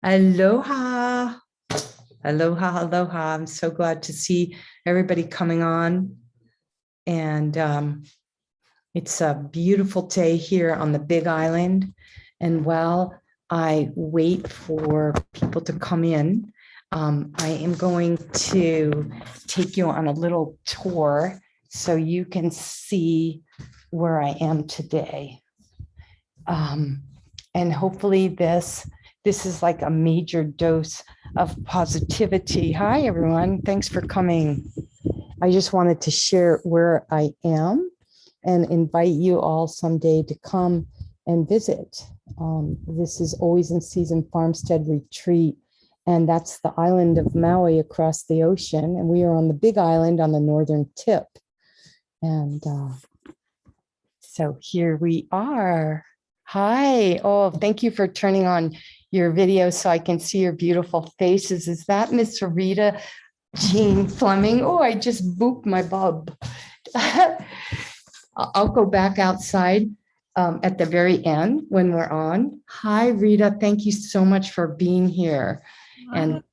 Aloha. Aloha, aloha. I'm so glad to see everybody coming on. And it's a beautiful day here on the Big Island. And while I wait for people to come in, I am going to take you on a little tour so you can see where I am today. And hopefully this is like a major dose of positivity. Hi, everyone. Thanks for coming. I just wanted to share where I am and invite you all someday to come and visit. This is Always in Season Farmstead Retreat, and that's the island of Maui across the ocean. And we are on the Big Island on the northern tip. And so here we are. Hi. Oh, thank you for turning on your video so I can see your beautiful faces. Is that Miss Rita Jean Flemming? Oh, I just booped my bub. I'll go back outside at the very end when we're on. Hi, Rita. Thank you so much for being here. And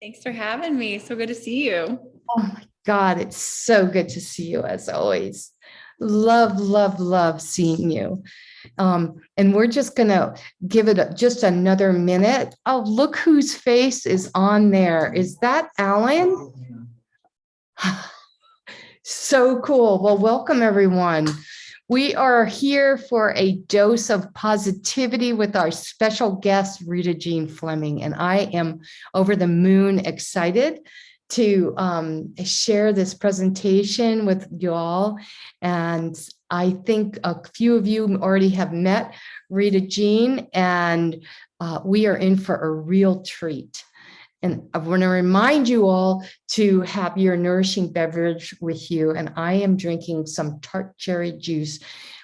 thanks for having me. So good to see you. Oh my God, it's so good to see you as always. Love, love, love seeing you. And we're just going to give it just another minute. Oh, look whose face is on there. Is that Alan? So cool. Well, welcome everyone. We are here for a dose of positivity with our special guest, Rita Jean Flemming. And I am over the moon excited to share this presentation with you all. And I think a few of you already have met Rita Jean, and we are in for a real treat. And I want to remind you all to have your nourishing beverage with you. And I am drinking some tart cherry juice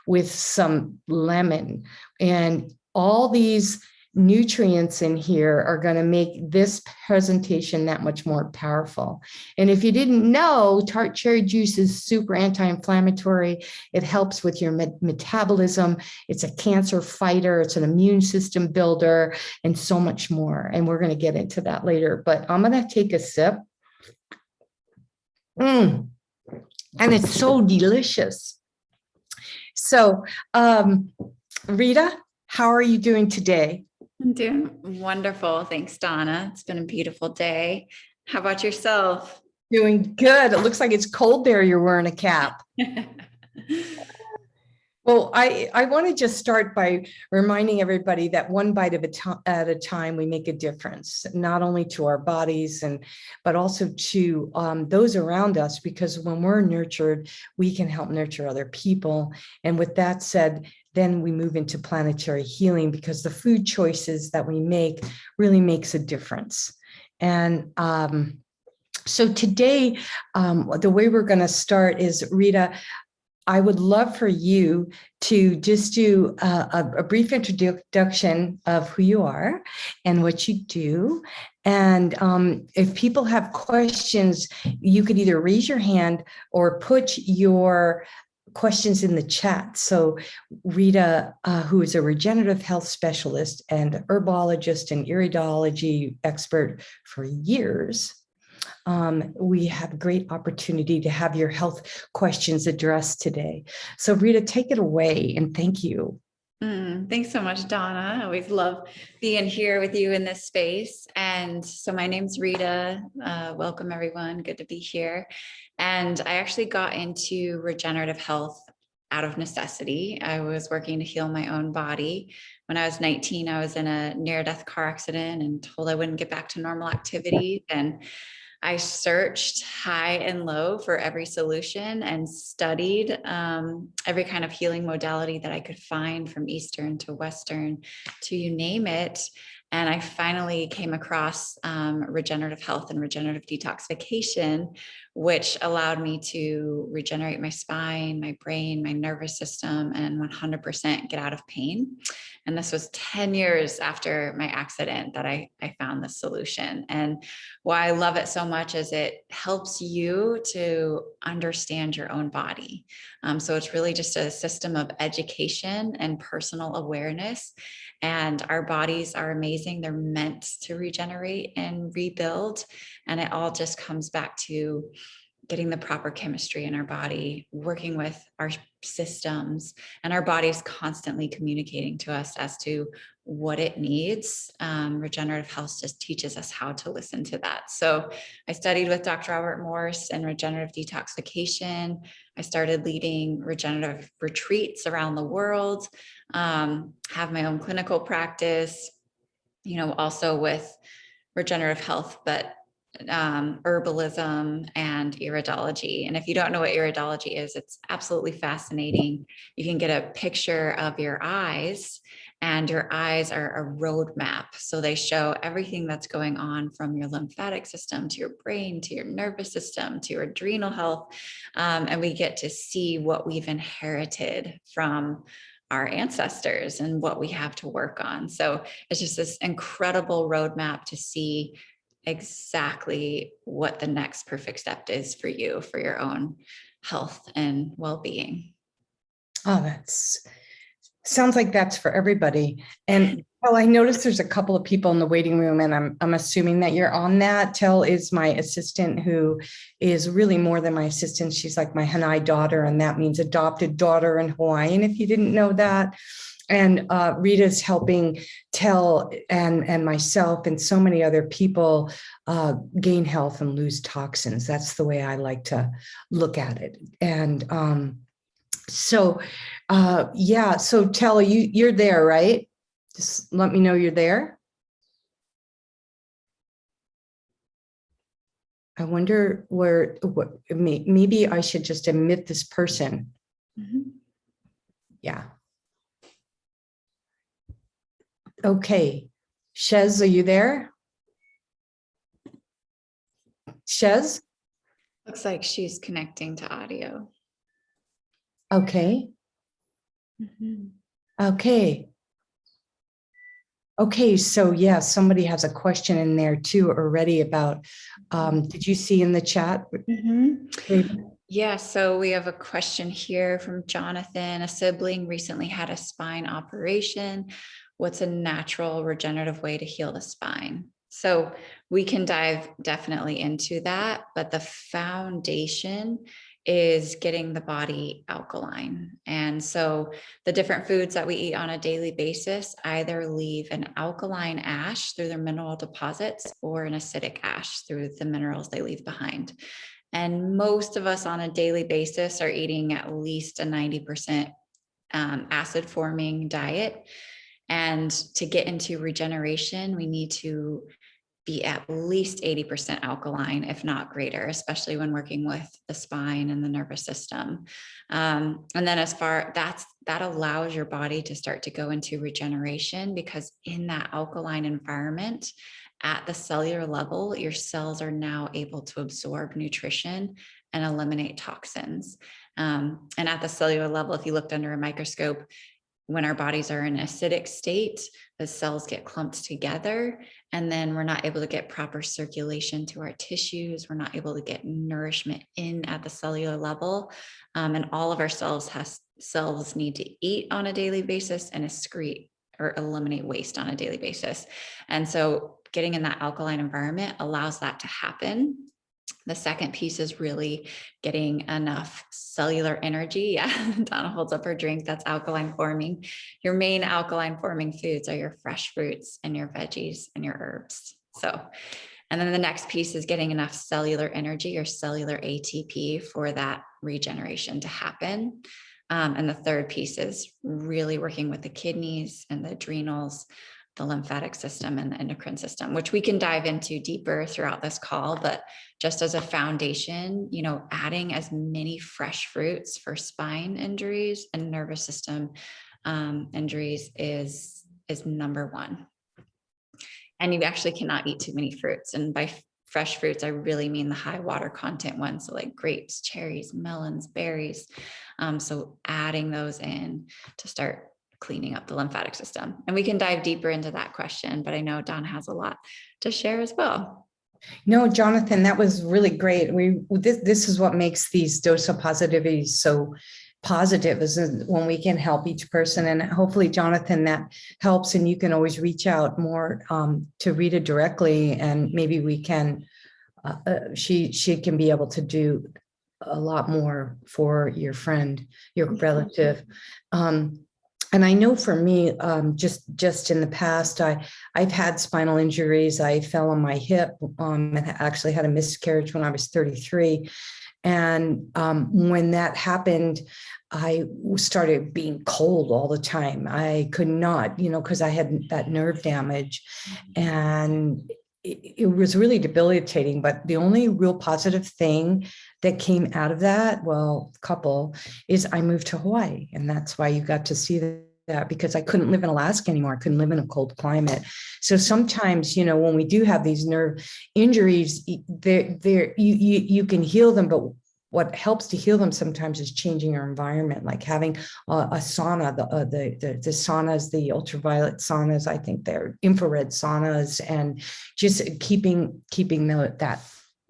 with some lemon. And all these nutrients in here are going to make this presentation that much more powerful. And if you didn't know, tart cherry juice is super anti-inflammatory. It helps with your metabolism. It's a cancer fighter. It's an immune system builder and so much more. And we're going to get into that later, but I'm going to take a sip. And it's so delicious. So, Rita, how are you doing today? I'm doing wonderful. Thanks, Donna. It's been a beautiful day. How about yourself? Doing good. It looks like it's cold there. You're wearing a cap. Well, I want to just start by reminding everybody that one bite at a time, we make a difference, not only to our bodies, but also to those around us, because when we're nurtured, we can help nurture other people. And with that said, then we move into planetary healing, because the food choices that we make really makes a difference. And so today, the way we're going to start is, Rita, I would love for you to just do a brief introduction of who you are and what you do. And if people have questions, you could either raise your hand or put your questions in the chat. So Rita, who is a regenerative health specialist and herbologist and iridology expert for years, we have a great opportunity to have your health questions addressed today. So Rita, take it away, and thank you. Thanks so much, Donna. I always love being here with you in this space. And so my name's Rita. Welcome, everyone. Good to be here. And I actually got into regenerative health out of necessity. I was working to heal my own body. When I was 19, I was in a near-death car accident and told I wouldn't get back to normal activities. And I searched high and low for every solution and studied every kind of healing modality that I could find, from Eastern to Western to you name it. And I finally came across regenerative health and regenerative detoxification, which allowed me to regenerate my spine, my brain, my nervous system, and 100% get out of pain. And this was 10 years after my accident that I found this solution. And why I love it so much is it helps you to understand your own body. So it's really just a system of education and personal awareness. And our bodies are amazing. They're meant to regenerate and rebuild. And it all just comes back to getting the proper chemistry in our body, working with our systems, and our body's constantly communicating to us as to what it needs. Regenerative health just teaches us how to listen to that. So I studied with Dr. Robert Morse in regenerative detoxification. I started leading regenerative retreats around the world, have my own clinical practice, also with regenerative health, but herbalism and iridology. And if you don't know what iridology is, it's absolutely fascinating. You can get a picture of your eyes, and your eyes are a roadmap. So they show everything that's going on from your lymphatic system to your brain, to your nervous system, to your adrenal health. And we get to see what we've inherited from our ancestors and what we have to work on. So it's just this incredible roadmap to see exactly what the next perfect step is for you, for your own health and well-being. Oh, sounds like that's for everybody. And well, I noticed there's a couple of people in the waiting room, and I'm assuming that you're on that. Tel is my assistant, who is really more than my assistant. She's like my Hanai daughter, and that means adopted daughter in Hawaiian, if you didn't know that. And Rita's helping Tel and myself and so many other people gain health and lose toxins. That's the way I like to look at it. And so Tel, you're there, right? Just let me know you're there. I wonder maybe I should just admit this person. Mm-hmm. Yeah. Okay. Shez, are you there? Shez? Looks like she's connecting to audio. Okay. Mm-hmm. Okay. Okay, so yeah, somebody has a question in there too already about, did you see in the chat? Mm-hmm. Yeah, so we have a question here from Jonathan. A sibling recently had a spine operation. What's a natural regenerative way to heal the spine? So we can dive definitely into that, but the foundation is getting the body alkaline. And so the different foods that we eat on a daily basis either leave an alkaline ash through their mineral deposits or an acidic ash through the minerals they leave behind. And most of us on a daily basis are eating at least a 90% acid forming diet. And to get into regeneration, we need to be at least 80% alkaline, if not greater, especially when working with the spine and the nervous system. And then that allows your body to start to go into regeneration, because in that alkaline environment, at the cellular level, your cells are now able to absorb nutrition and eliminate toxins. And at the cellular level, if you looked under a microscope, when our bodies are in an acidic state, the cells get clumped together, and then we're not able to get proper circulation to our tissues. We're not able to get nourishment in at the cellular level. And all of our cells need to eat on a daily basis and excrete or eliminate waste on a daily basis. And so getting in that alkaline environment allows that to happen. The second piece is really getting enough cellular energy. Yeah, Donna holds up her drink. That's alkaline forming. Your main alkaline forming foods are your fresh fruits and your veggies and your herbs. So, and then the next piece is getting enough cellular energy or cellular ATP for that regeneration to happen. And the third piece is really working with the kidneys and the adrenals, the lymphatic system and the endocrine system, which we can dive into deeper throughout this call. But just as a foundation, adding as many fresh fruits for spine injuries and nervous system injuries is number one. And you actually cannot eat too many fruits. And by fresh fruits, I really mean the high water content ones. So like grapes, cherries, melons, berries. So adding those in to start cleaning up the lymphatic system. And we can dive deeper into that question, but I know Don has a lot to share as well. No, Jonathan, that was really great. This is what makes these dose of positivity so positive, is when we can help each person. And hopefully, Jonathan, that helps. And you can always reach out more to Rita directly, and maybe we can. She can be able to do a lot more for your friend, your relative. And I know for me, just in the past, I've had spinal injuries. I fell on my hip, and actually had a miscarriage when I was 33. And when that happened, I started being cold all the time. I could not, because I had that nerve damage, and it was really debilitating. But the only real positive thing that came out of that, well, couple, is I moved to Hawaii. And that's why you got to see that, because I couldn't live in Alaska anymore. I couldn't live in a cold climate. So sometimes, when we do have these nerve injuries, you can heal them, but what helps to heal them sometimes is changing our environment, like having a sauna, the saunas, the ultraviolet saunas, I think they're infrared saunas, and just keeping that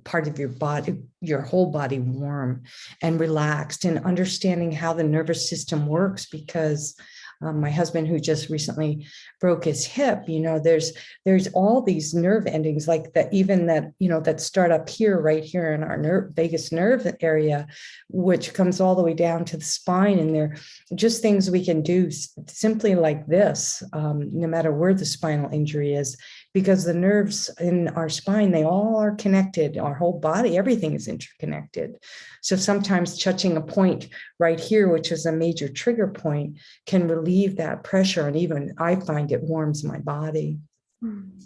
part of your body, your whole body, warm and relaxed, and understanding how the nervous system works. Because my husband, who just recently broke his hip, there's all these nerve endings like that, even that start up here, right here in our vagus nerve area, which comes all the way down to the spine. And they're just things we can do simply like this, no matter where the spinal injury is, because the nerves in our spine, they all are connected. Our whole body, everything is interconnected. So sometimes touching a point right here, which is a major trigger point, can relieve that pressure. And even I find it warms my body.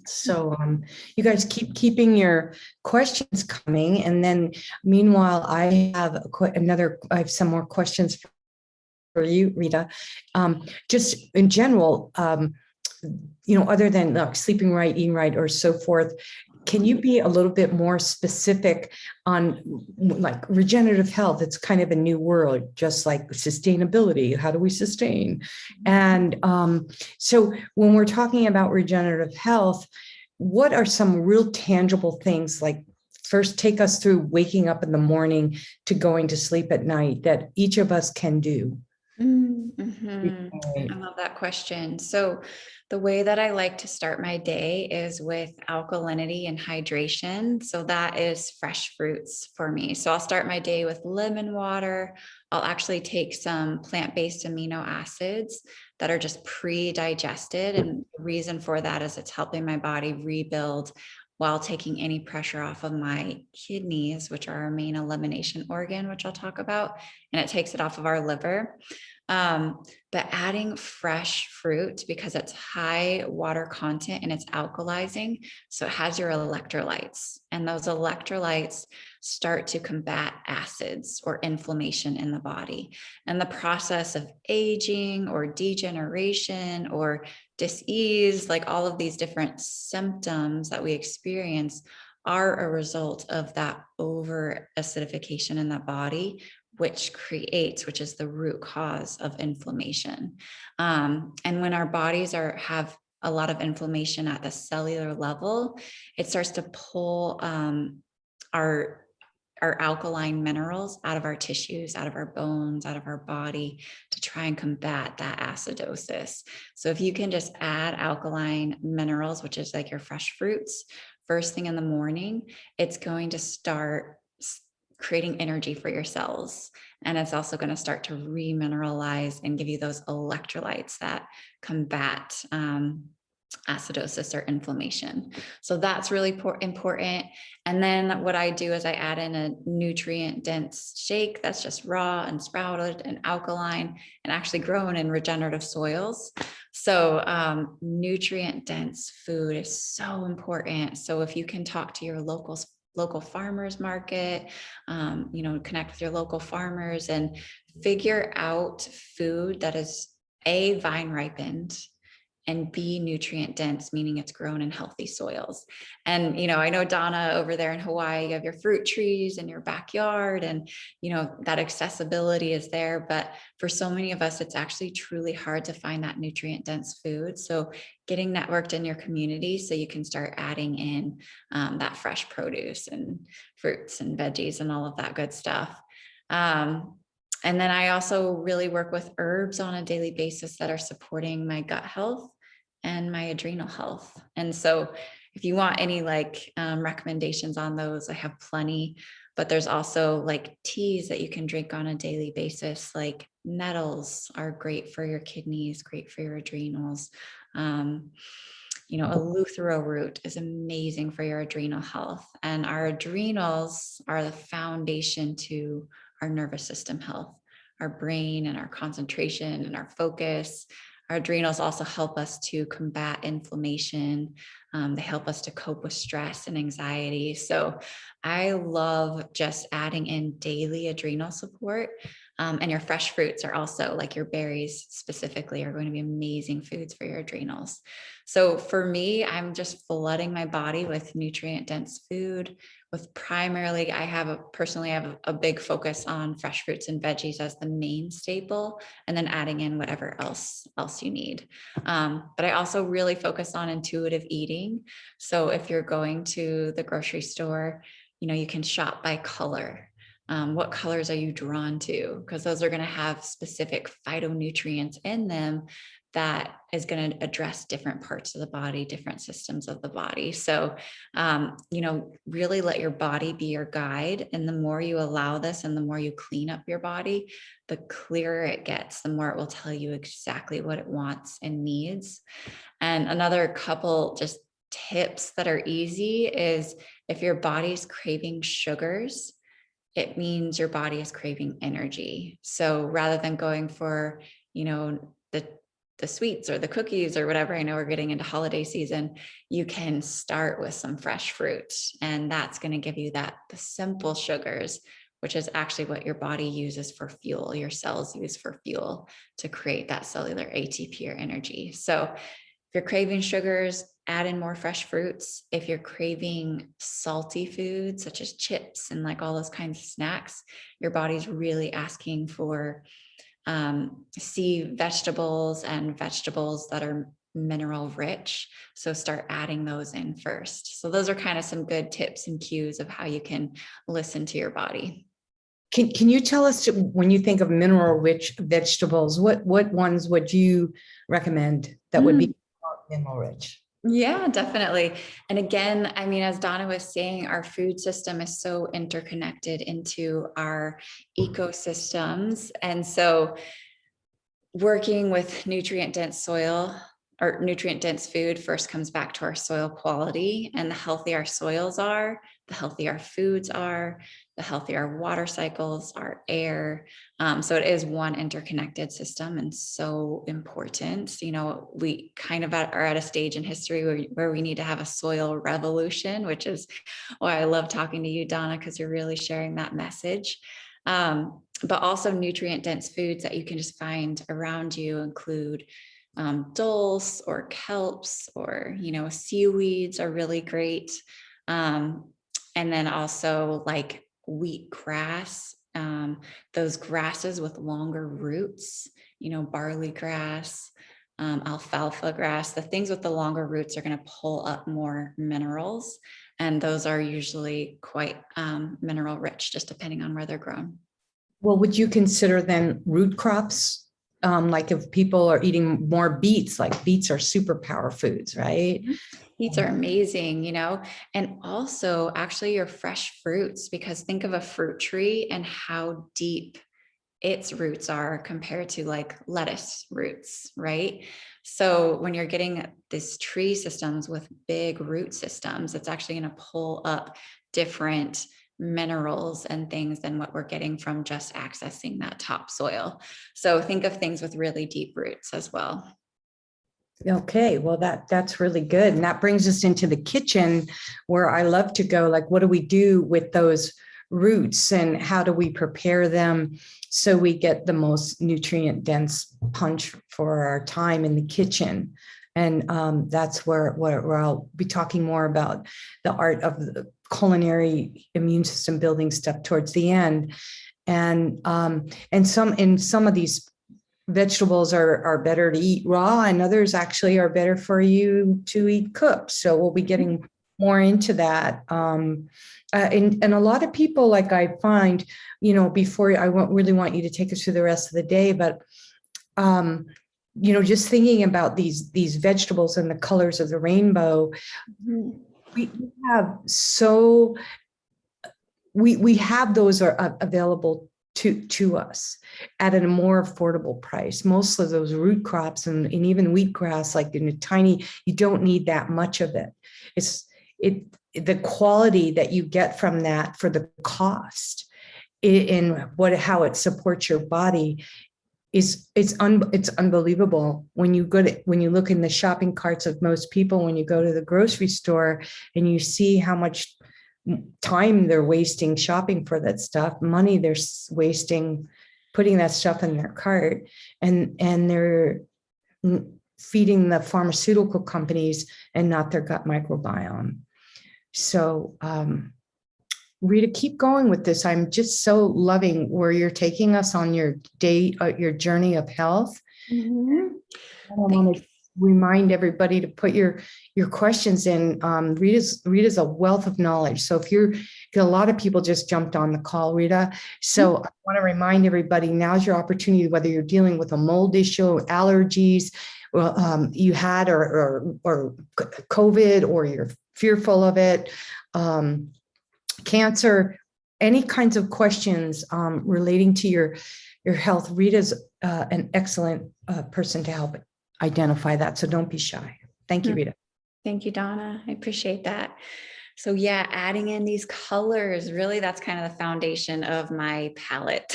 So you guys keeping your questions coming. And then meanwhile, I have some more questions for you, Rita. Just in general, other than sleeping right, eating right, or so forth, can you be a little bit more specific on like regenerative health? It's kind of a new word, just like sustainability. How do we sustain? And so when we're talking about regenerative health, what are some real tangible things, like first take us through waking up in the morning to going to sleep at night, that each of us can do? I love that question. So the way that I like to start my day is with alkalinity and hydration. So that is fresh fruits for me. So I'll start my day with lemon water. I'll actually take some plant-based amino acids that are just pre-digested. And the reason for that is it's helping my body rebuild while taking any pressure off of my kidneys, which are our main elimination organ, which I'll talk about, and it takes it off of our liver. But adding fresh fruit, because it's high water content and it's alkalizing, so it has your electrolytes, and those electrolytes start to combat acids or inflammation in the body. And the process of aging or degeneration or dis-ease, like all of these different symptoms that we experience, are a result of that over acidification in the body, which is the root cause of inflammation. And when our bodies have a lot of inflammation at the cellular level, it starts to pull our alkaline minerals out of our tissues, out of our bones, out of our body, to try and combat that acidosis. So if you can just add alkaline minerals, which is like your fresh fruits, first thing in the morning, it's going to start creating energy for your cells. And it's also going to start to remineralize and give you those electrolytes that combat acidosis or inflammation. So that's really important. And then what I do is I add in a nutrient dense shake that's just raw and sprouted and alkaline and actually grown in regenerative soils. So nutrient dense food is so important. So if you can talk to your local farmers market, connect with your local farmers and figure out food that is vine ripened and be nutrient dense, meaning it's grown in healthy soils. And, I know Donna over there in Hawaii, you have your fruit trees in your backyard, and, that accessibility is there. But for so many of us, it's actually truly hard to find that nutrient dense food. So getting networked in your community so you can start adding in that fresh produce and fruits and veggies and all of that good stuff. And then I also really work with herbs on a daily basis that are supporting my gut health and my adrenal health. And so if you want any recommendations on those, I have plenty, but there's also like teas that you can drink on a daily basis. Like nettles are great for your kidneys, great for your adrenals. Eleuthero root is amazing for your adrenal health. And our adrenals are the foundation to our nervous system health, our brain and our concentration and our focus. Our adrenals also help us to combat inflammation. They help us to cope with stress and anxiety. So I love just adding in daily adrenal support. And your fresh fruits are also, like your berries specifically, are going to be amazing foods for your adrenals. So for me, I'm just flooding my body with nutrient dense food. With primarily, I have a big focus on fresh fruits and veggies as the main staple, and then adding in whatever else you need. But I also really focus on intuitive eating. So if you're going to the grocery store, you can shop by color. What colors are you drawn to? Because those are going to have specific phytonutrients in them that is going to address different parts of the body, different systems of the body. So, really let your body be your guide. And the more you allow this and the more you clean up your body, the clearer it gets, the more it will tell you exactly what it wants and needs. And another couple just tips that are easy is if your body's craving sugars, it means your body is craving energy. So rather than going for, the sweets or the cookies or whatever, I know we're getting into holiday season, you can start with some fresh fruit, and that's going to give you the simple sugars, which is actually what your body uses for fuel. Your cells use for fuel to create that cellular ATP or energy. So if you're craving sugars, add in more fresh fruits. If you're craving salty foods such as chips and like all those kinds of snacks, your body's really asking for sea vegetables and vegetables that are mineral rich. So start adding those in first. So those are kind of some good tips and cues of how you can listen to your body. Can you tell us, when you think of mineral rich vegetables, what ones would you recommend that would be mineral rich? Yeah, definitely. And again, I mean, as Donna was saying, our food system is so interconnected into our ecosystems. And so working with nutrient dense soil or nutrient dense food first comes back to our soil quality, and the healthier our soils are, the healthier our foods are, the healthier our water cycles, our air. So it is one interconnected system and so important. We kind of are at a stage in history where we need to have a soil revolution, which is why I love talking to you, Donna, because you're really sharing that message. But also nutrient dense foods that you can just find around you include dulse or kelps or, seaweeds are really great. And then also like wheatgrass, those grasses with longer roots, barley grass, alfalfa grass, the things with the longer roots are going to pull up more minerals. And those are usually quite mineral rich, just depending on where they're grown. Well, would you consider then root crops? Like if people are eating more beets, like beets are superpower foods, right? Beets are amazing, and also actually your fresh fruits, because think of a fruit tree and how deep its roots are compared to like lettuce roots, right? So when you're getting this tree systems with big root systems, it's actually going to pull up different minerals and things than what we're getting from just accessing that topsoil. So think of things with really deep roots as well. Okay, well, that's really good. And that brings us into the kitchen, where I love to go, like, what do we do with those roots and how do we prepare them so we get the most nutrient dense punch for our time in the kitchen? And that's where I'll be talking more about the art of the culinary immune system building stuff towards the end. And some of these vegetables are better to eat raw, and others actually are better for you to eat cooked. So we'll be getting more into that. And a lot of people, like I find, before really want you to take us through the rest of the day, but just thinking about these vegetables and the colors of the rainbow, we have we have those are available to us at a more affordable price. Most of those root crops and even wheatgrass, like in a tiny, you don't need that much of it. The quality that you get from that for the cost in how it supports your body it's unbelievable. When you look in the shopping carts of most people, when you go to the grocery store and you see how much time they're wasting shopping for that stuff, money they're wasting putting that stuff in their cart, and they're feeding the pharmaceutical companies and not their gut microbiome. So Rita, keep going with this. I'm just so loving where you're taking us on your your journey of health. I want to remind everybody to put your questions in. Rita's a wealth of knowledge. So a lot of people just jumped on the call, Rita. So I want to remind everybody, now's your opportunity, whether you're dealing with a mold issue, allergies, you had, or COVID, or you're fearful of it, cancer, any kinds of questions relating to your health. Rita's an excellent person to help identify that. So don't be shy. Thank you, Rita. Thank you, Donna. I appreciate that. So yeah, adding in these colors, really that's kind of the foundation of my palette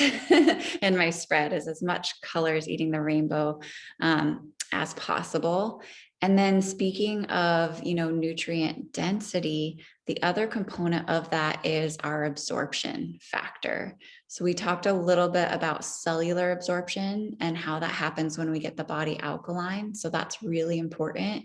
and my spread, is as much colors, eating the rainbow as possible. And then speaking of, nutrient density, the other component of that is our absorption factor. So we talked a little bit about cellular absorption and how that happens when we get the body alkaline. So that's really important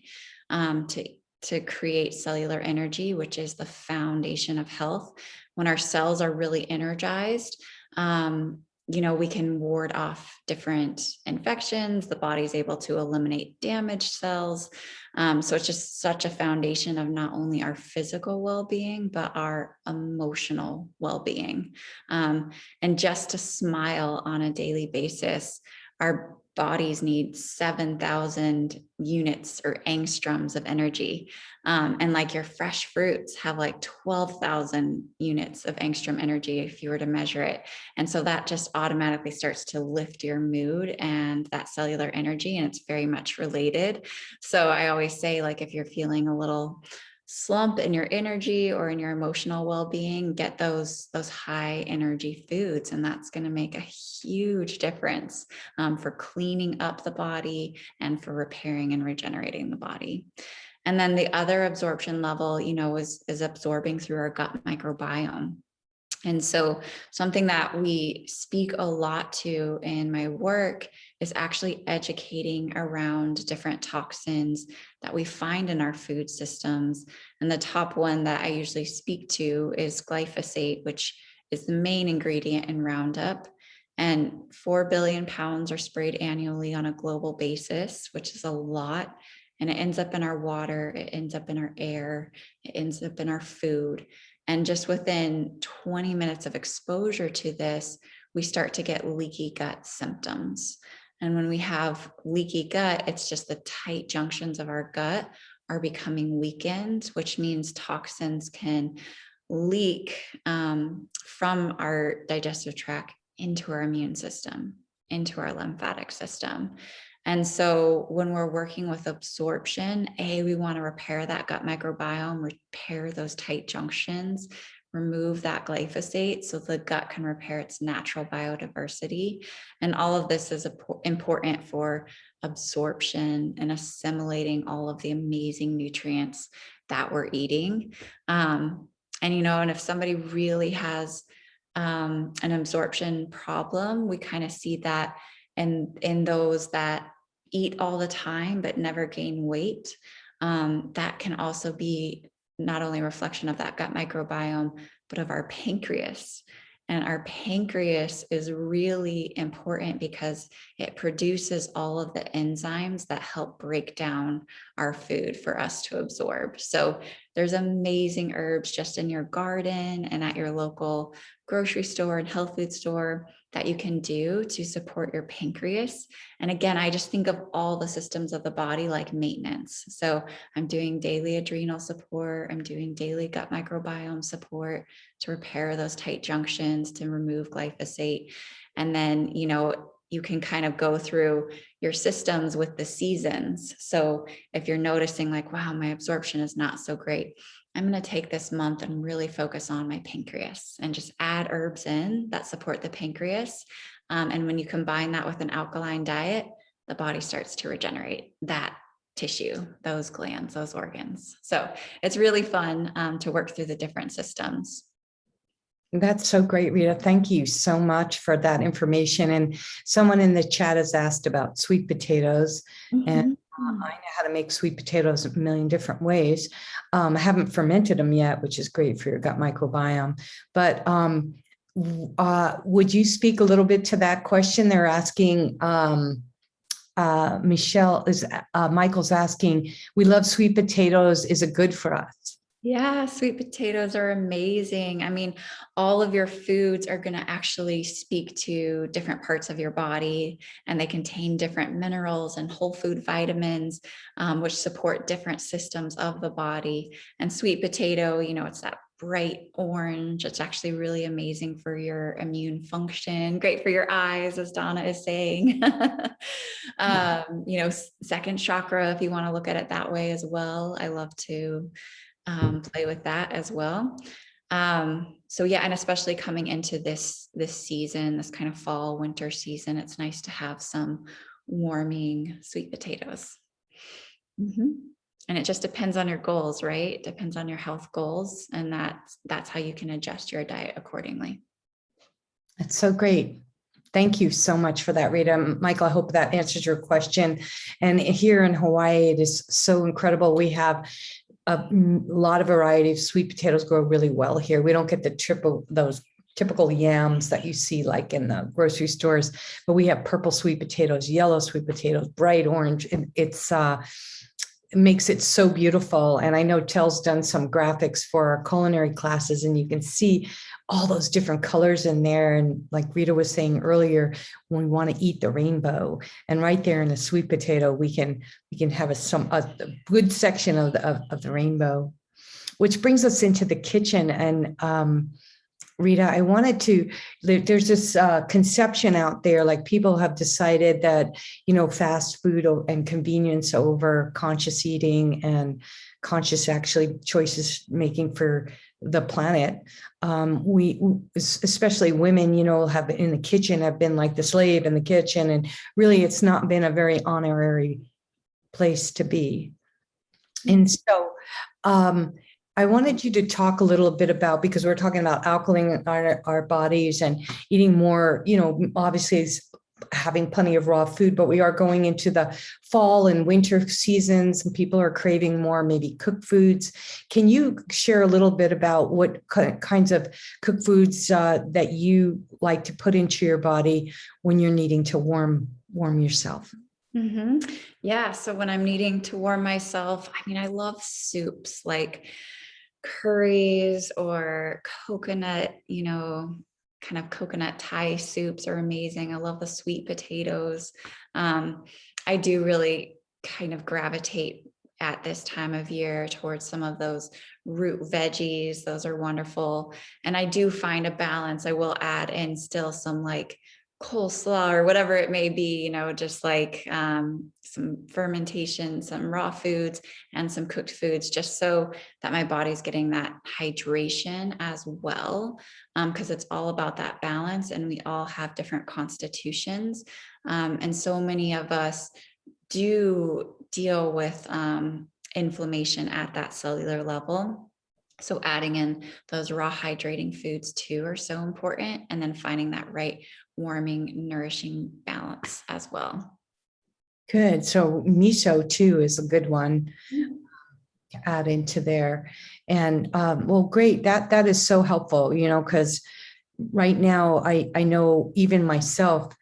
to create cellular energy, which is the foundation of health. When our cells are really energized, we can ward off different infections. The body's able to eliminate damaged cells. So it's just such a foundation of not only our physical well-being, but our emotional well-being. And just to smile on a daily basis, our bodies need 7,000 units or angstroms of energy. And like your fresh fruits have like 12,000 units of angstrom energy if you were to measure it. And so that just automatically starts to lift your mood and that cellular energy, and it's very much related. So I always say, like, if you're feeling a little slump in your energy or in your emotional well-being, get those high energy foods, and that's going to make a huge difference for cleaning up the body and for repairing and regenerating the body. And then the other absorption level, is absorbing through our gut microbiome. And so something that we speak a lot to in my work is actually educating around different toxins that we find in our food systems. And the top one that I usually speak to is glyphosate, which is the main ingredient in Roundup. And 4 billion pounds are sprayed annually on a global basis, which is a lot. And it ends up in our water, it ends up in our air, it ends up in our food. And just within 20 minutes of exposure to this, we start to get leaky gut symptoms. And when we have leaky gut, it's just the tight junctions of our gut are becoming weakened, which means toxins can leak from our digestive tract into our immune system, into our lymphatic system. And so when we're working with absorption, we want to repair that gut microbiome, repair those tight junctions, remove that glyphosate so the gut can repair its natural biodiversity. And all of this is important for absorption and assimilating all of the amazing nutrients that we're eating. And if somebody really has an absorption problem, we kind of see that in those that eat all the time but never gain weight, that can also be not only a reflection of that gut microbiome, but of our pancreas. And our pancreas is really important because it produces all of the enzymes that help break down our food for us to absorb. So there's amazing herbs just in your garden and at your local grocery store and health food store that you can do to support your pancreas. And again, I just think of all the systems of the body like maintenance. So I'm doing daily adrenal support, I'm doing daily gut microbiome support to repair those tight junctions, to remove glyphosate. And then, you can kind of go through your systems with the seasons. So if you're noticing like, wow, my absorption is not so great, I'm going to take this month and really focus on my pancreas and just add herbs in that support the pancreas. And when you combine that with an alkaline diet, the body starts to regenerate that tissue, those glands, those organs. So it's really fun to work through the different systems. That's so great, Rita. Thank you so much for that information. And someone in the chat has asked about sweet potatoes. And I know how to make sweet potatoes a million different ways. I haven't fermented them yet, which is great for your gut microbiome. But would you speak a little bit to that question? They're asking, Michael's asking, we love sweet potatoes. Is it good for us? Yeah, sweet potatoes are amazing. I mean, all of your foods are going to actually speak to different parts of your body, and they contain different minerals and whole food vitamins, which support different systems of the body. And sweet potato, it's that bright orange. It's actually really amazing for your immune function, great for your eyes, as Donna is saying. Second chakra, if you want to look at it that way as well. I love to play with that as well. So yeah, and especially coming into this season, this kind of fall winter season, it's nice to have some warming sweet potatoes. And it just depends on your goals, right? It depends on your health goals, and that's how you can adjust your diet accordingly. That's so great. Thank you so much for that, Rita. Michael, I hope that answers your question. And here in Hawaii, it is so incredible. We have a lot of variety of sweet potatoes grow really well here. We don't get those typical yams that you see like in the grocery stores, but we have purple sweet potatoes, yellow sweet potatoes, bright orange. And it makes it so beautiful. And I know Tell's done some graphics for our culinary classes, and you can see all those different colors in there. And like Rita was saying earlier, when we want to eat the rainbow, and right there in a sweet potato, we can have a good section of the rainbow, which brings us into the kitchen. And Rita, I wanted to, there's this conception out there, like people have decided that, fast food and convenience over conscious eating and conscious actually choices making for the planet. We, especially women, have in the kitchen, have been like the slave in the kitchen. And really, it's not been a very honorary place to be. And so, I wanted you to talk a little bit about, because we're talking about alkaline our bodies and eating more, obviously having plenty of raw food, but we are going into the fall and winter seasons and people are craving more maybe cooked foods. Can you share a little bit about what kinds of cooked foods that you like to put into your body when you're needing to warm yourself? Yeah. So when I'm needing to warm myself, I love soups like curries or coconut, kind of coconut Thai soups are amazing. I love the sweet potatoes. I do really kind of gravitate at this time of year towards some of those root veggies. Those are wonderful. And I do find a balance. I will add in still some like coleslaw or whatever it may be, just like some fermentation, some raw foods and some cooked foods, just so that my body's getting that hydration as well. Because it's all about that balance, and we all have different constitutions. And so many of us do deal with inflammation at that cellular level. So adding in those raw hydrating foods too are so important. And then finding that right warming, nourishing balance as well. Good. So miso too is a good one to add into there. And well, great. That is so helpful, because right now I know even myself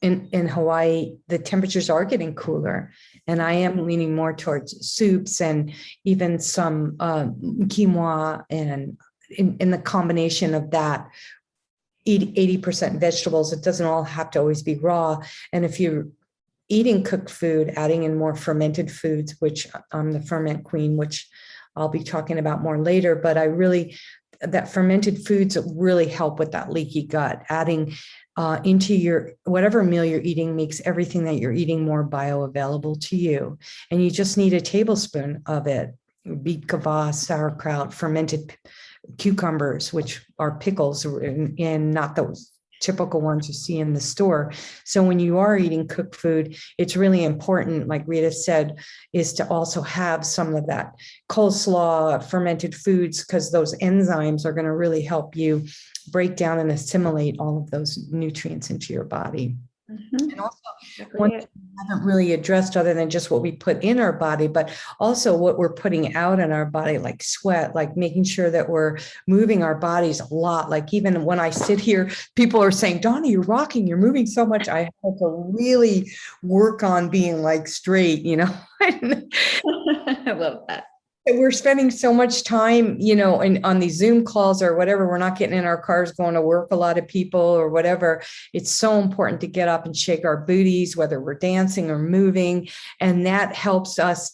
in Hawaii, the temperatures are getting cooler, and I am leaning more towards soups and even some quinoa, and in the combination of that, eat 80% vegetables. It doesn't all have to always be raw. And if you're eating cooked food, adding in more fermented foods, which I'm the ferment queen, which I'll be talking about more later, but that fermented foods really help with that leaky gut. Adding into your whatever meal you're eating makes everything that you're eating more bioavailable to you. And you just need a tablespoon of it. Beet kvass, sauerkraut, fermented cucumbers, which are pickles, and not those typical ones you see in the store. So when you are eating cooked food, it's really important, like Rita said, is to also have some of that coleslaw, fermented foods, because those enzymes are going to really help you break down and assimilate all of those nutrients into your body. And also, one thing we haven't really addressed, other than just what we put in our body, but also what we're putting out in our body, like sweat, like making sure that we're moving our bodies a lot. Like even when I sit here, people are saying, Donna, you're rocking, you're moving so much. I have to really work on being like straight, I love that. We're spending so much time, on these Zoom calls or whatever. We're not getting in our cars going to work, a lot of people or whatever. It's so important to get up and shake our booties, whether we're dancing or moving. And that helps us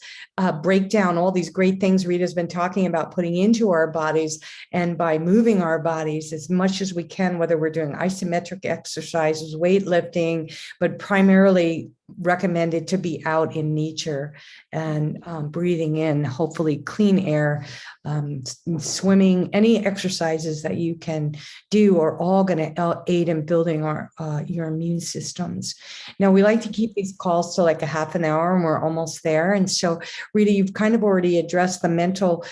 break down all these great things Rita's been talking about putting into our bodies. And by moving our bodies as much as we can, whether we're doing isometric exercises, weightlifting, but primarily recommended to be out in nature and breathing in hopefully clean air, swimming, any exercises that you can do are all going to aid in building your immune systems. Now, we like to keep these calls to like a half an hour, and we're almost there. And so, Rita, you've kind of already addressed the mental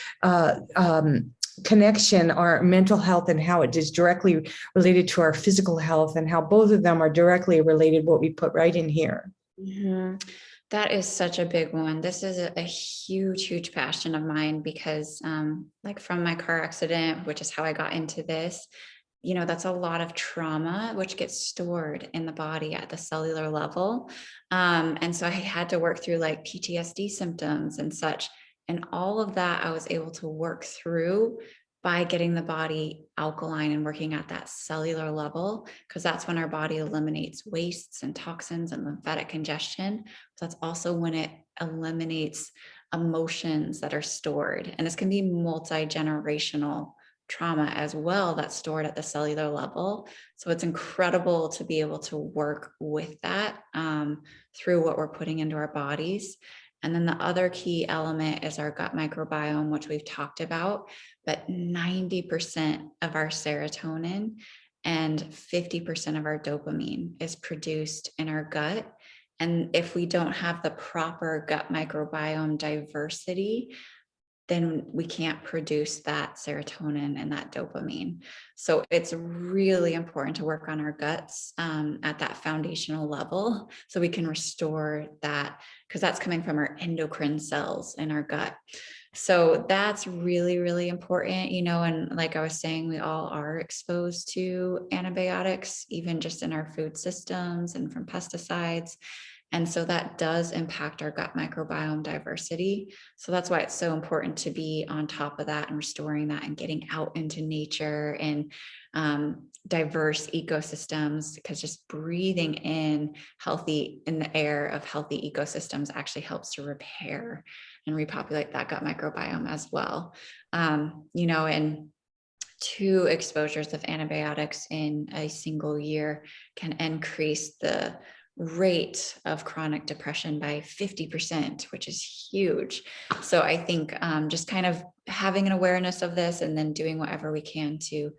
connection, our mental health, and how it is directly related to our physical health, and how both of them are directly related, what we put right in here. Mm-hmm. That is such a big one. This is a huge, huge passion of mine because like from my car accident, which is how I got into this, that's a lot of trauma, which gets stored in the body at the cellular level. And so I had to work through like PTSD symptoms and such. And all of that I was able to work through by getting the body alkaline and working at that cellular level, because that's when our body eliminates wastes and toxins and lymphatic congestion. So that's also when it eliminates emotions that are stored. And this can be multi-generational trauma as well that's stored at the cellular level. So it's incredible to be able to work with that through what we're putting into our bodies. And then the other key element is our gut microbiome, which we've talked about, but 90% of our serotonin and 50% of our dopamine is produced in our gut. And if we don't have the proper gut microbiome diversity, then we can't produce that serotonin and that dopamine. So it's really important to work on our guts at that foundational level so we can restore that, because that's coming from our endocrine cells in our gut. So that's really, really important, and like I was saying, we all are exposed to antibiotics, even just in our food systems and from pesticides. And so that does impact our gut microbiome diversity. So that's why it's so important to be on top of that and restoring that and getting out into nature and diverse ecosystems, because just breathing in the air of healthy ecosystems actually helps to repair and repopulate that gut microbiome as well. And 2 exposures of antibiotics in a single year can increase the rate of chronic depression by 50%, which is huge. So I think just kind of having an awareness of this and then doing whatever we can to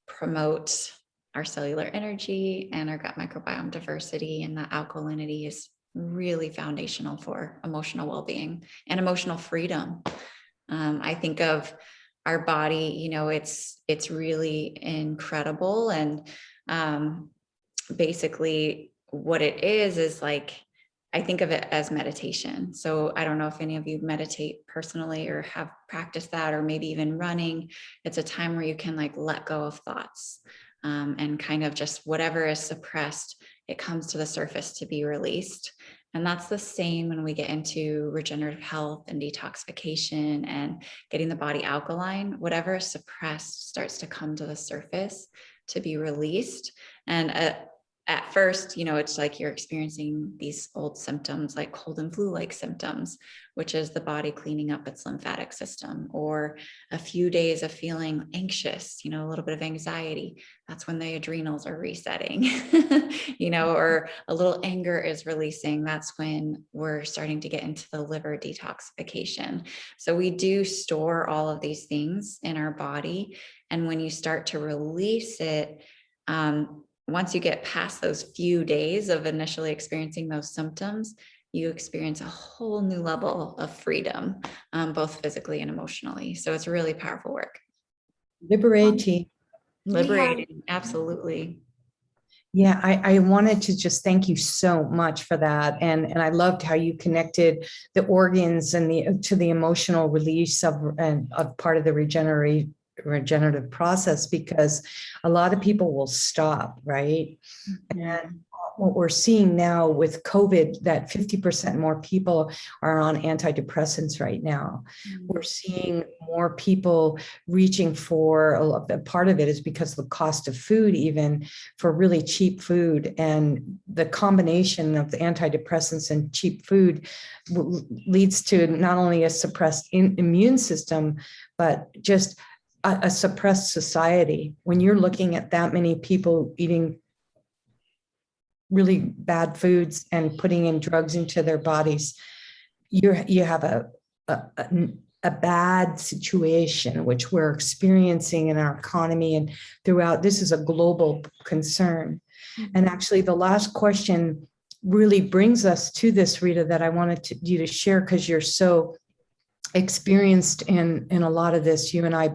promote our cellular energy and our gut microbiome diversity and that alkalinity is really foundational for emotional well-being and emotional freedom. I think of our body, it's really incredible. And basically what it is like I think of it as meditation. So I don't know if any of you meditate personally or have practiced that, or maybe even running. It's a time where you can like let go of thoughts, and kind of just whatever is suppressed, it comes to the surface to be released. And that's the same when we get into regenerative health and detoxification and getting the body alkaline. Whatever is suppressed starts to come to the surface to be released. And at first, it's like you're experiencing these old symptoms like cold and flu-like symptoms, which is the body cleaning up its lymphatic system, or a few days of feeling anxious, a little bit of anxiety. That's when the adrenals are resetting, or a little anger is releasing. That's when we're starting to get into the liver detoxification. So we do store all of these things in our body. And when you start to release it, once you get past those few days of initially experiencing those symptoms, you experience a whole new level of freedom, both physically and emotionally. So it's really powerful work. Liberating. Liberating, absolutely. Yeah, I wanted to just thank you so much for that. And I loved how you connected the organs and to the emotional release of part of the regenerative process, because a lot of people will stop, right? And what we're seeing now with COVID, that 50% more people are on antidepressants right now. We're seeing more people reaching for, a part of it is because of the cost of food, even for really cheap food. And the combination of the antidepressants and cheap food leads to not only a suppressed immune system, but just a suppressed society. When you're looking at that many people eating really bad foods and putting in drugs into their bodies, you have a bad situation, which we're experiencing in our economy and throughout. This is a global concern. And actually, the last question really brings us to this, Rita, that I wanted you to share, because you're so experienced in a lot of this, you and I,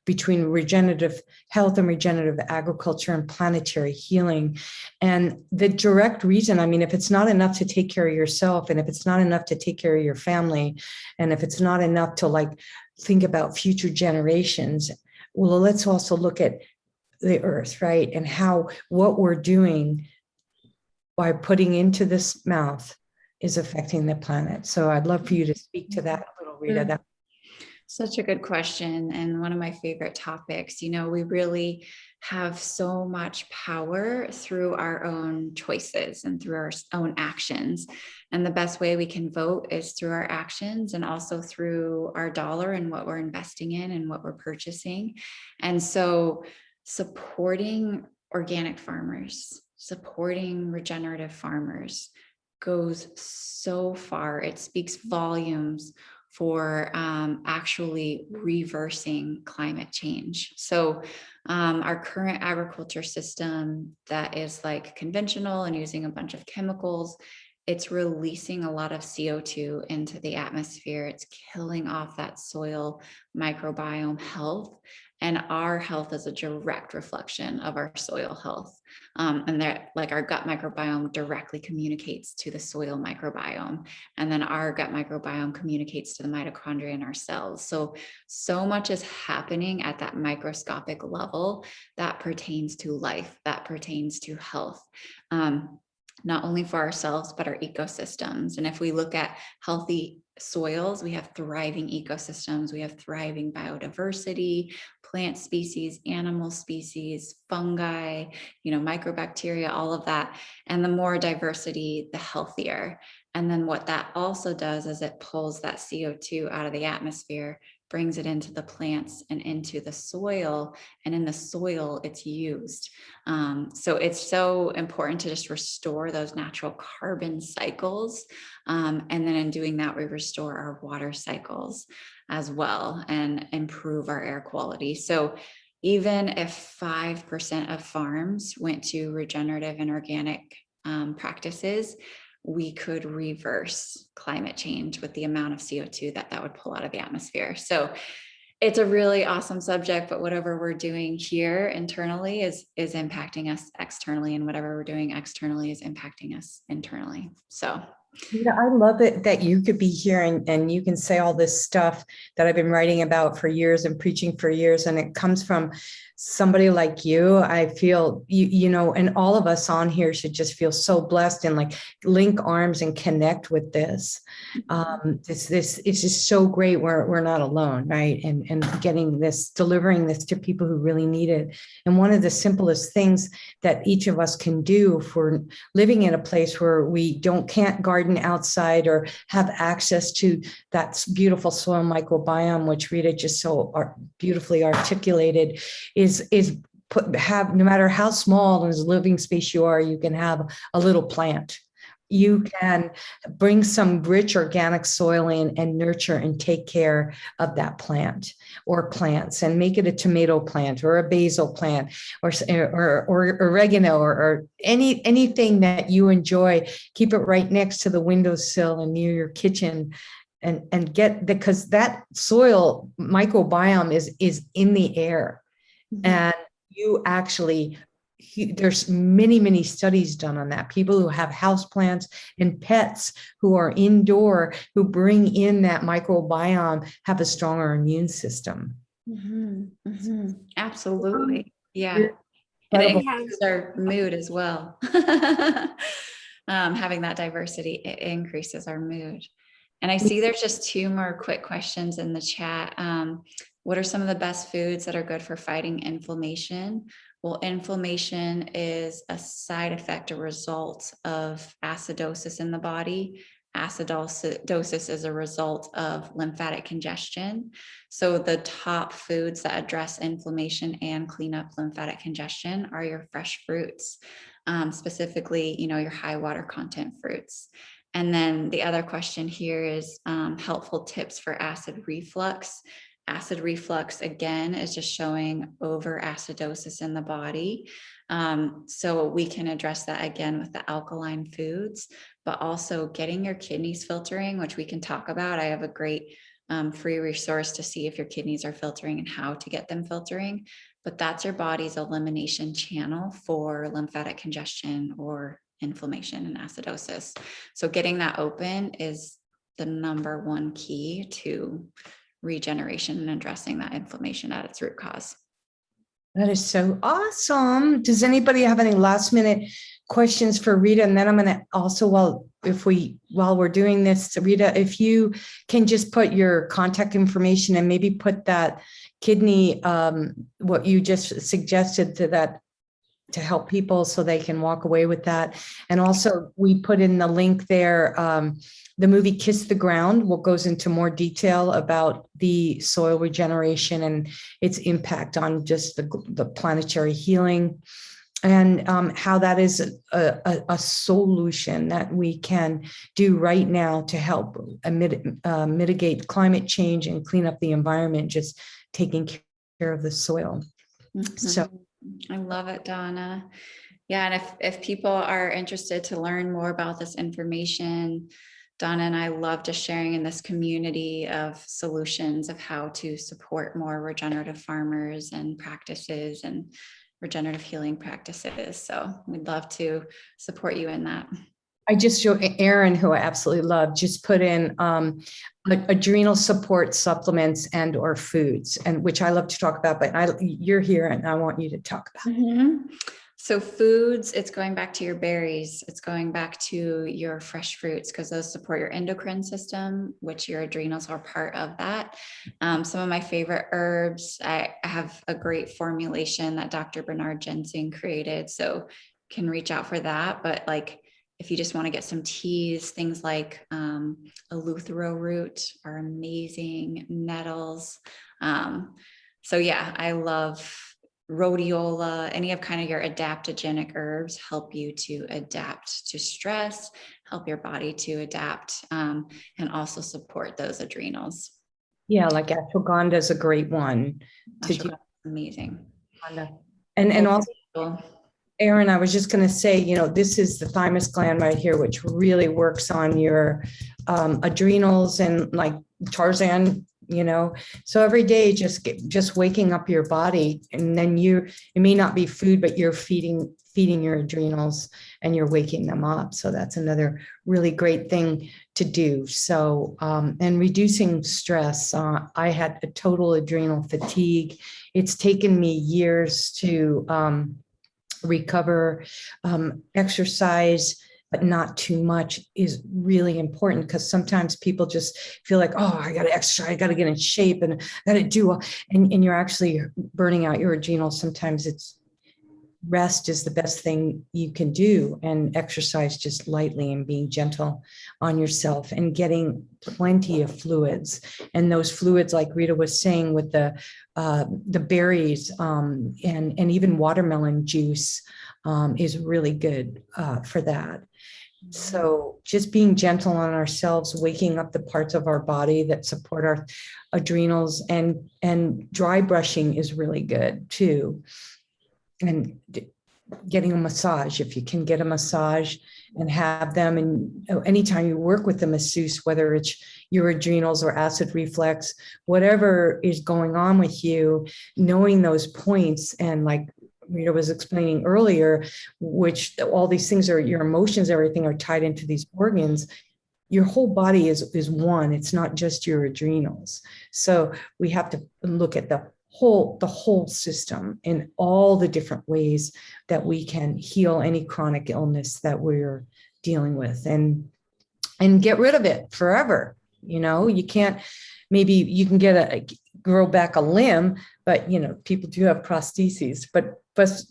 between regenerative health and regenerative agriculture and planetary healing. And the direct reason, if it's not enough to take care of yourself, and if it's not enough to take care of your family, and if it's not enough to think about future generations, well, let's also look at the earth, right? And what we're doing by putting into this mouth is affecting the planet. So I'd love for you to speak to that a little, Rita. Such a good question. And one of my favorite topics. We really have so much power through our own choices and through our own actions. And the best way we can vote is through our actions, and also through our dollar and what we're investing in and what we're purchasing. And so supporting organic farmers, supporting regenerative farmers goes so far. It speaks volumes for actually reversing climate change. So our current agriculture system that is like conventional and using a bunch of chemicals, it's releasing a lot of CO2 into the atmosphere. It's killing off that soil microbiome health. And our health is a direct reflection of our soil health. And that, like, our gut microbiome directly communicates to the soil microbiome. And then our gut microbiome communicates to the mitochondria in our cells. So much is happening at that microscopic level that pertains to life, that pertains to health. Not only for ourselves, but our ecosystems. And if we look at healthy soils, we have thriving ecosystems, we have thriving biodiversity, plant species, animal species, fungi, microbacteria, all of that. And the more diversity, the healthier. And then what that also does is it pulls that CO2 out of the atmosphere, brings it into the plants and into the soil, and in the soil it's used. So it's so important to just restore those natural carbon cycles. And then in doing that, we restore our water cycles as well and improve our air quality. So even if 5% of farms went to regenerative and organic practices, we could reverse climate change with the amount of CO2 that would pull out of the atmosphere. So it's a really awesome subject, but whatever we're doing here internally is impacting us externally, and whatever we're doing externally is impacting us internally. So Yeah, I love it that you could be here and you can say all this stuff that I've been writing about for years and preaching for years. And it comes from somebody like you. I feel and all of us on here should just feel so blessed and like link arms and connect with this. It's just so great. We're not alone, right? And getting this, delivering this to people who really need it. And one of the simplest things that each of us can do for living in a place where we can't garden outside or have access to that beautiful soil microbiome, which Rita just so beautifully articulated, is have, no matter how small as living space you are, you can have a little plant. You can bring some rich organic soil in and nurture and take care of that plant or plants and make it a tomato plant or a basil plant or oregano or anything that you enjoy. Keep it right next to the windowsill and near your kitchen and get, because that soil microbiome is in the air. And you actually, there's many studies done on that. People who have houseplants and pets who are indoor, who bring in that microbiome, have a stronger immune system. Absolutely. Yeah. And it enhances our mood as well. Having that diversity, it increases our mood. And I see there's just two more quick questions in the chat. What are some of the best foods that are good for fighting inflammation? Well, inflammation is a side effect, a result of acidosis in the body. Acidosis is a result of lymphatic congestion. So the top foods that address inflammation and clean up lymphatic congestion are your fresh fruits, specifically, your high water content fruits. And then the other question here is helpful tips for acid reflux. Acid reflux, again, is just showing over acidosis in the body. So we can address that again with the alkaline foods, but also getting your kidneys filtering, which we can talk about. I have a great free resource to see if your kidneys are filtering and how to get them filtering. But that's your body's elimination channel for lymphatic congestion or inflammation and acidosis. So getting that open is the number one key to regeneration and addressing that inflammation at its root cause. That is so awesome. Does anybody have any last minute questions for Rita? And then I'm going to also, while we're doing this, Rita, if you can just put your contact information and maybe put that kidney, what you just suggested to help people so they can walk away with that. And also we put in the link there, the movie Kiss the Ground, what goes into more detail about the soil regeneration and its impact on just the planetary healing, and how that is a solution that we can do right now to help mitigate climate change and clean up the environment, just taking care of the soil. So I love it, Donna. Yeah, and if people are interested to learn more about this information, Donna and I love just sharing in this community of solutions of how to support more regenerative farmers and practices and regenerative healing practices. So we'd love to support you in that. I just showed Erin, who I absolutely love, just put in adrenal support supplements and or foods, and which I love to talk about, but you're here and I want you to talk about. So foods, it's going back to your berries. It's going back to your fresh fruits because those support your endocrine system, which your adrenals are part of that. Some of my favorite herbs, I have a great formulation that Dr. Bernard Jensen created. So can reach out for that. But like, if you just want to get some teas, things like eleuthero root are amazing, nettles. So yeah, I love rhodiola. Any of kind of your adaptogenic herbs help you to adapt to stress, help your body to adapt, and also support those adrenals. Yeah, like ashwagandha is a great one. Amazing. And also, Erin, I was just going to say, this is the thymus gland right here, which really works on your adrenals, and like Tarzan, So every day, just waking up your body, and then it may not be food, but you're feeding your adrenals and you're waking them up. So that's another really great thing to do. So, and reducing stress. I had a total adrenal fatigue. It's taken me years to recover. Exercise, but not too much, is really important, because sometimes people just feel like, oh, I got to exercise, I got to get in shape, and I got to do, and you're actually burning out your adrenals. Sometimes rest is the best thing you can do, and exercise just lightly and being gentle on yourself and getting plenty of fluids. And those fluids, like Rita was saying, with the berries, and even watermelon juice is really good for that. So just being gentle on ourselves, waking up the parts of our body that support our adrenals, and dry brushing is really good too. And getting a massage, if you can get a massage and have them. And anytime you work with the masseuse, whether it's your adrenals or acid reflux, whatever is going on with you, knowing those points, and like Rita was explaining earlier, which all these things are, your emotions, everything are tied into these organs. Your whole body is one. It's not just your adrenals. So we have to look at the whole system in all the different ways that we can heal any chronic illness that we're dealing with, and get rid of it forever. You can't, maybe you can grow back a limb, but people do have prostheses, but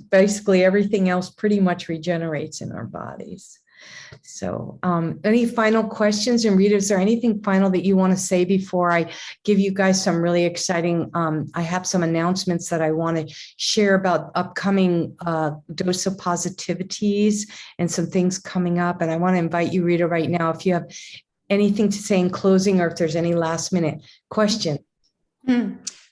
basically everything else pretty much regenerates in our bodies. So any final questions? And Rita, is there anything final that you want to say before I give you guys some really exciting, I have some announcements that I want to share about upcoming dose of positivities and some things coming up. And I want to invite you, Rita, right now, if you have anything to say in closing, or if there's any last minute question.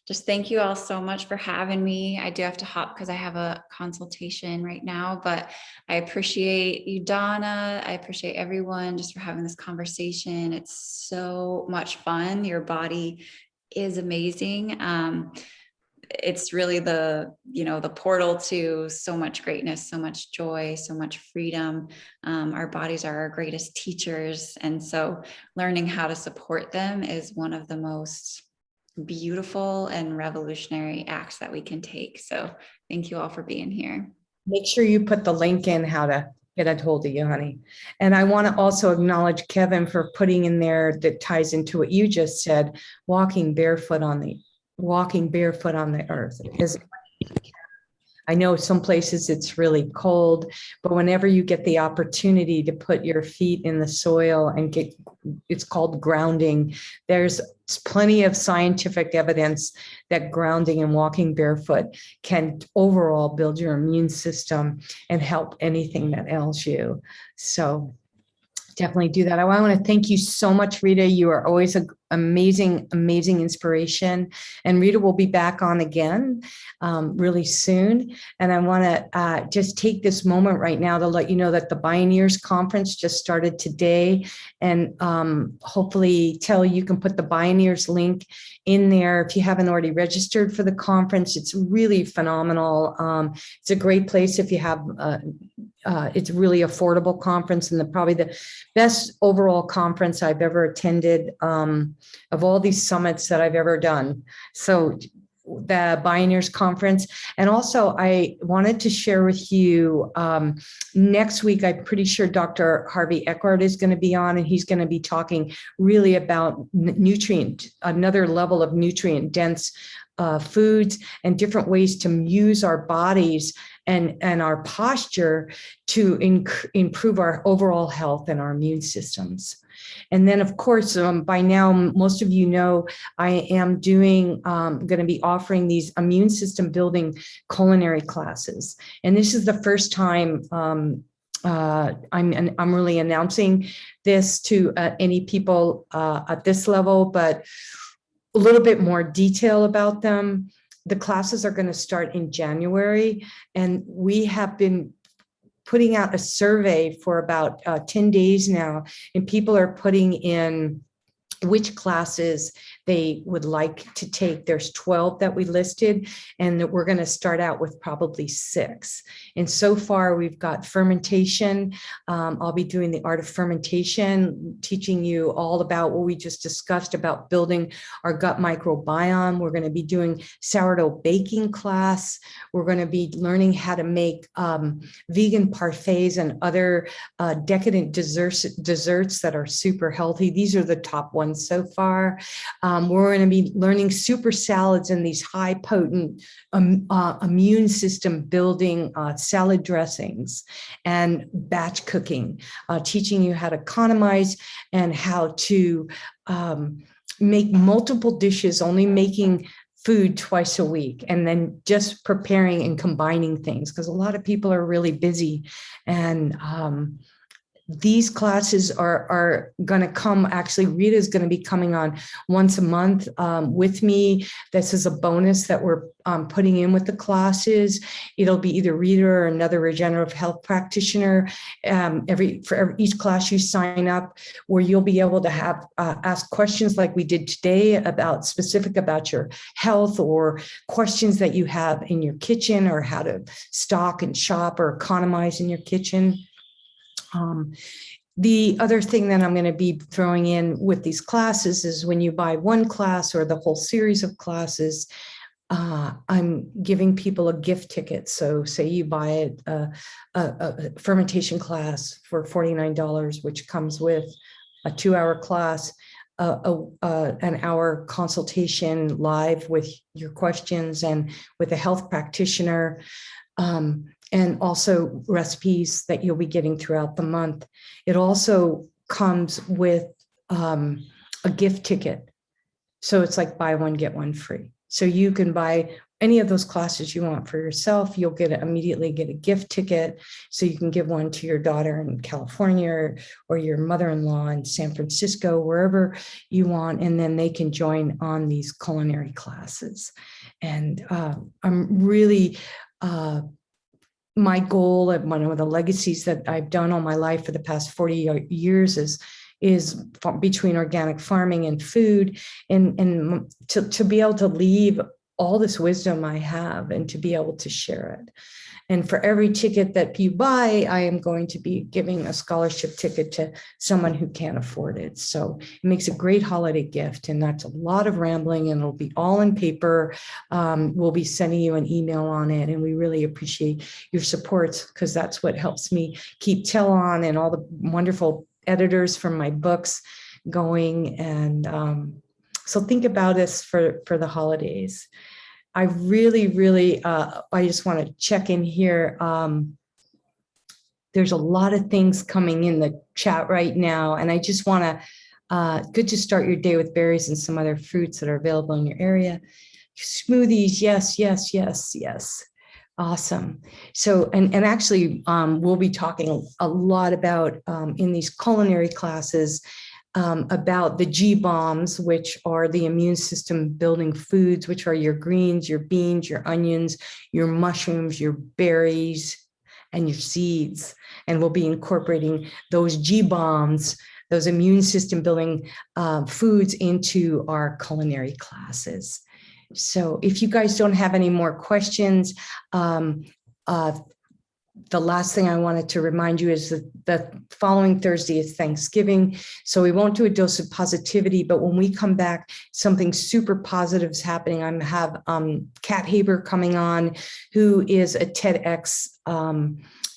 Just thank you all so much for having me. I do have to hop because I have a consultation right now, but I appreciate you, Donna. I appreciate everyone just for having this conversation. It's so much fun. Your body is amazing. It's really the portal to so much greatness, so much joy, so much freedom. Our bodies are our greatest teachers. And so learning how to support them is one of the most beautiful and revolutionary acts that we can take. So thank you all for being here. Make sure you put the link in how to get a hold of you, honey. And I want to also acknowledge Kevin for putting in there, that ties into what you just said, walking barefoot on the earth. Because I know some places it's really cold, but whenever you get the opportunity to put your feet in the soil and it's called grounding. There's plenty of scientific evidence that grounding and walking barefoot can overall build your immune system and help anything that ails you. So definitely do that. I want to thank you so much, Rita. You are always an amazing inspiration. And Rita will be back on again really soon. And I want to just take this moment right now to let you know that the Pioneers Conference just started today. And hopefully, you can put the Pioneers link in there if you haven't already registered for the conference. It's really phenomenal. It's a great place if you have it's really affordable conference, and probably the best overall conference I've ever attended of all these summits that I've ever done. So the Pioneers Conference. And also I wanted to share with you next week, I'm pretty sure Dr. Harvey Eckhart is going to be on, and he's going to be talking really about another level of nutrient dense foods and different ways to use our bodies and our posture to improve our overall health and our immune systems. And then, of course, by now, most of you know, I am going to be offering these immune system building culinary classes. And this is the first time I'm really announcing this to any people at this level, but a little bit more detail about them. The classes are going to start in January, and we have been putting out a survey for about 10 days now, and people are putting in which classes they would like to take. There's 12 that we listed, and that we're going to start out with probably 6. And so far we've got fermentation. I'll be doing the art of fermentation, teaching you all about what we just discussed about building our gut microbiome. We're going to be doing sourdough baking class. We're going to be learning how to make vegan parfaits and other decadent desserts that are super healthy. These are the top ones so far. We're going to be learning super salads and these high potent immune system building salad dressings and batch cooking, teaching you how to economize and how to make multiple dishes, only making food twice a week, and then just preparing and combining things, because a lot of people are really busy. And these classes are going to come. Actually, Rita is going to be coming on once a month with me. This is a bonus that we're putting in with the classes. It'll be either Rita or another regenerative health practitioner. For each class you sign up, where you'll be able to have ask questions like we did today about specific about your health, or questions that you have in your kitchen, or how to stock and shop or economize in your kitchen. The other thing that I'm going to be throwing in with these classes is when you buy one class or the whole series of classes, I'm giving people a gift ticket. So say you buy a fermentation class for $49, which comes with a 2-hour class, an hour consultation live with your questions and with a health practitioner, and also recipes that you'll be getting throughout the month. It also comes with a gift ticket. So it's like buy one, get one free. So you can buy any of those classes you want for yourself. You'll immediately get a gift ticket. So you can give one to your daughter in California, or your mother-in-law in San Francisco, wherever you want. And then they can join on these culinary classes. And I'm really, my goal and one of the legacies that I've done all my life for the past 40 years is between organic farming and food, and to be able to leave all this wisdom I have and to be able to share it. And for every ticket that you buy, I am going to be giving a scholarship ticket to someone who can't afford it. So it makes a great holiday gift. And that's a lot of rambling, and it'll be all in paper. We'll be sending you an email on it. And we really appreciate your support, because that's what helps me keep Tell-On and all the wonderful editors from my books going. And so think about us for the holidays. I really, I just want to check in here. There's a lot of things coming in the chat right now, and I just want to, good to start your day with berries and some other fruits that are available in your area. Smoothies, yes. Awesome. So, and actually, we'll be talking a lot about, in these culinary classes, about the G-bombs, which are the immune system building foods, which are your greens, your beans, your onions, your mushrooms, your berries, and your seeds. And we'll be incorporating those G-bombs, those immune system building foods, into our culinary classes. So if you guys don't have any more questions, the last thing I wanted to remind you is that the following Thursday is Thanksgiving. So we won't do a dose of positivity, but when we come back, something super positive is happening. I have Kat Haber coming on, who is a TEDx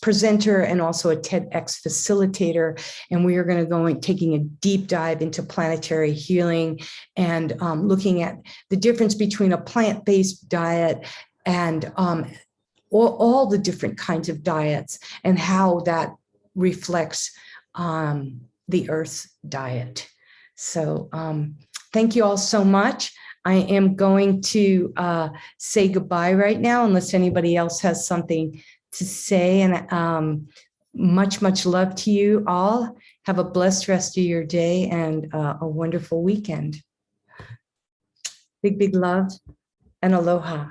presenter and also a TEDx facilitator. And we are going to go taking a deep dive into planetary healing and looking at the difference between a plant-based diet and all the different kinds of diets, and how that reflects the Earth's diet. So thank you all so much. I am going to say goodbye right now, unless anybody else has something to say. And much love to you all. Have a blessed rest of your day and a wonderful weekend. Big love and aloha.